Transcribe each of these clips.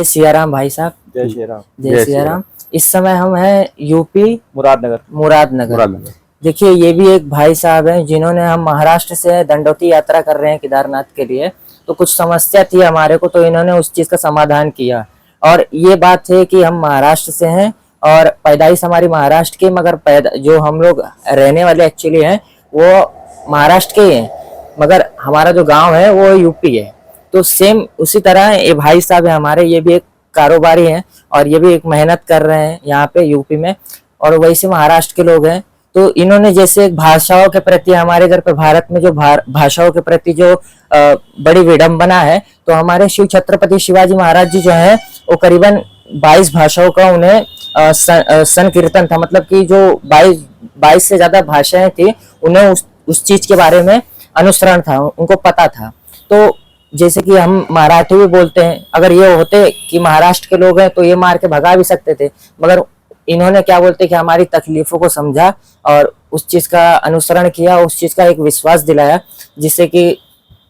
जय सिया राम भाई साहब। जय श्री राम। जय सिया राम। इस समय हम हैं यूपी मुरादनगर। देखिए, ये भी एक भाई साहब हैं जिन्होंने, हम महाराष्ट्र से दंडोती यात्रा कर रहे हैं केदारनाथ के लिए, तो कुछ समस्या थी हमारे को, तो इन्होंने उस चीज का समाधान किया। और ये बात है कि हम महाराष्ट्र से हैं और पैदाइश हमारी महाराष्ट्र की, मगर जो हम लोग रहने वाले एक्चुअली हैं वो महाराष्ट्र के ही हैं, मगर हमारा जो गांव है वो यूपी है। तो सेम उसी तरह ये भाई साहब है हमारे, ये भी एक कारोबारी हैं और ये भी एक मेहनत कर रहे हैं यहाँ पे यूपी में, और वैसे महाराष्ट्र के लोग हैं। तो इन्होंने जैसे भाषाओं के प्रति, हमारे घर पे भारत में जो भाषाओं के प्रति जो बड़ी विडंबना है, तो हमारे शिव छत्रपति शिवाजी महाराज जी जो है वो करीबन 22 भाषाओं का उन्हें संकीर्तन था, मतलब कि जो 22 से ज्यादा भाषाएं थी, उन्हें उस चीज के बारे में अनुसरण था, उनको पता था। तो जैसे कि हम मराठी भी बोलते हैं, अगर ये होते कि महाराष्ट्र के लोग हैं तो ये मार के भगा भी सकते थे, मगर इन्होंने क्या बोलते कि हमारी तकलीफों को समझा और उस चीज का अनुसरण किया, उस चीज का एक विश्वास दिलाया, जिससे कि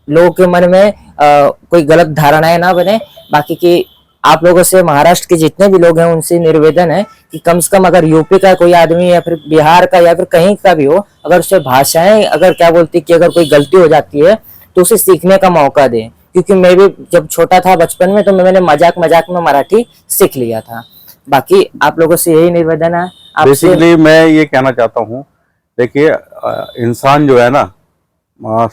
लोगों के मन में कोई गलत धारणाएं ना बने। बाकी की आप लोगों से, महाराष्ट्र के जितने भी लोग हैं, उनसे निवेदन है कि कम से कम अगर यूपी का कोई आदमी या फिर बिहार का या फिर कहीं का भी हो, अगर उसे भाषाएं अगर क्या बोलती कि अगर कोई गलती हो जाती है तो उसे सीखने का मौका दें। क्योंकि मैं भी जब छोटा था बचपन में, तो मैंने मजाक में मराठी सीख लिया था। बाकी आप लोगों से यही निवेदन है। बेसिकली मैं ये कहना चाहता हूँ, देखिए इंसान जो है ना,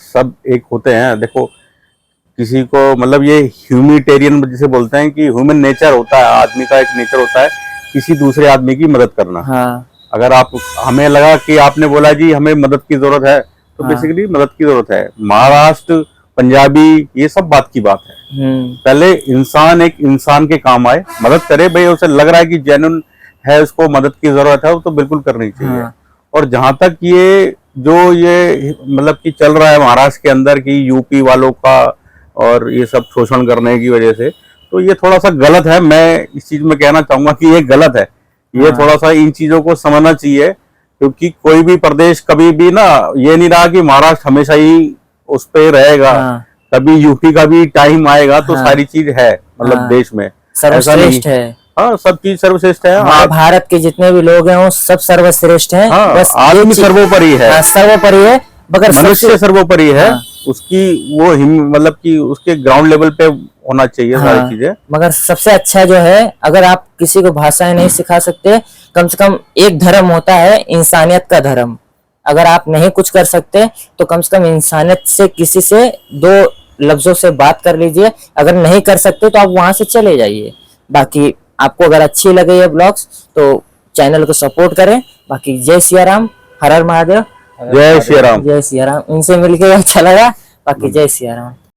सब एक होते हैं। देखो किसी को, मतलब ये ह्यूमैनिटेरियन जिसे बोलते हैं कि ह्यूमन नेचर होता है, आदमी का एक नेचर होता है किसी दूसरे आदमी की मदद करना। हाँ। अगर आप, हमें लगा कि आपने बोला जी हमें मदद की जरूरत है, तो हाँ। बेसिकली मदद की जरूरत है। महाराष्ट्र, पंजाबी, ये सब बात की बात है। पहले इंसान एक इंसान के काम आए, मदद करे। भाई उसे लग रहा है कि जेन्युइन है, उसको मदद की जरूरत है, तो बिल्कुल करनी चाहिए। हाँ। और जहां तक ये मतलब कि चल रहा है महाराष्ट्र के अंदर की यूपी वालों का और ये सब शोषण करने की वजह से, तो ये थोड़ा सा गलत है। मैं इस चीज में कहना चाहूंगा कि ये गलत है। ये थोड़ा सा इन चीजों को समझना चाहिए, क्योंकि कोई भी प्रदेश कभी भी ना, ये नहीं रहा कि महाराष्ट्र हमेशा ही उस पे रहेगा। कभी यूपी का भी टाइम आएगा, तो सारी चीज है, मतलब देश में सर्वश्रेष्ठ है। हाँ, सब चीज सर्वश्रेष्ठ है। भारत के जितने भी लोग हैं वो सब सर्वश्रेष्ठ हैं। हाँ, बस आदमी सर्वोपरि है। सर्वोपरि है, मगर मनुष्य सर्वोपरि है। उसकी वो मतलब कि उसके ग्राउंड लेवल पे होना चाहिए सारी चीजें। मगर सबसे अच्छा जो है, अगर आप किसी को भाषाएं नहीं सिखा सकते, कम से कम एक धर्म होता है, इंसानियत का धर्म। अगर आप नहीं कुछ कर सकते तो कम से कम इंसानियत से किसी से 2 लफ्जों से बात कर लीजिए। अगर नहीं कर सकते तो आप वहां से चले जाइए। बाकी आपको अगर अच्छी लगे ये ब्लॉग्स तो चैनल को सपोर्ट करें। बाकी जय सिया राम, हर हर महादेव। जय सिया राम। जय सिया राम। इनसे मिलकर अच्छा लगा। बाकी जय सिया राम।